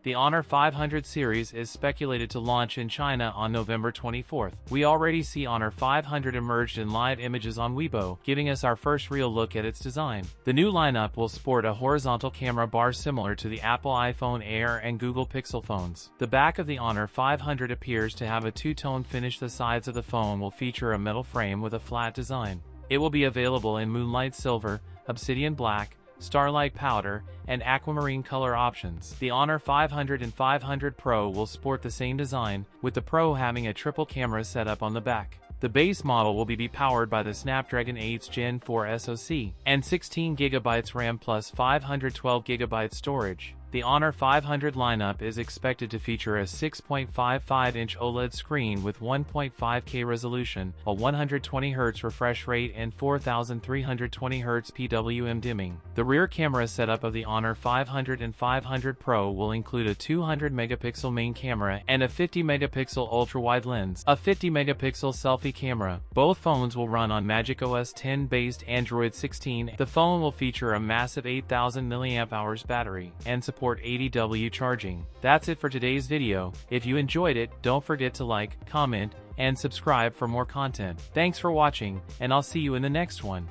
The Honor 500 series is speculated to launch in China on November 24th. We already see Honor 500 emerged in live images on Weibo, giving us our first real look at its design. The new lineup will sport a horizontal camera bar similar to the Apple iPhone Air and Google Pixel phones. The back of the Honor 500 appears to have a two-tone finish. The sides of the phone will feature a metal frame with a flat design. It will be available in Moonlight Silver, Obsidian Black, Starlight Powder, and Aquamarine color options. The Honor 500 and 500 Pro will sport the same design, with the Pro having a triple camera setup on the back. The base model will be powered by the Snapdragon 8's Gen 4 SoC and 16GB RAM plus 512GB storage. The Honor 500 lineup is expected to feature a 6.55-inch OLED screen with 1.5K resolution, a 120Hz refresh rate and 4320Hz PWM dimming. The rear camera setup of the Honor 500 and 500 Pro will include a 200-megapixel main camera and a 50-megapixel ultra-wide lens, a 50-megapixel selfie camera. Both phones will run on macOS 10-based Android 16. The phone will feature a massive 8,000 mAh battery and support 80W charging. That's it for today's video. If you enjoyed it, don't forget to like, comment, and subscribe for more content. Thanks for watching, and I'll see you in the next one.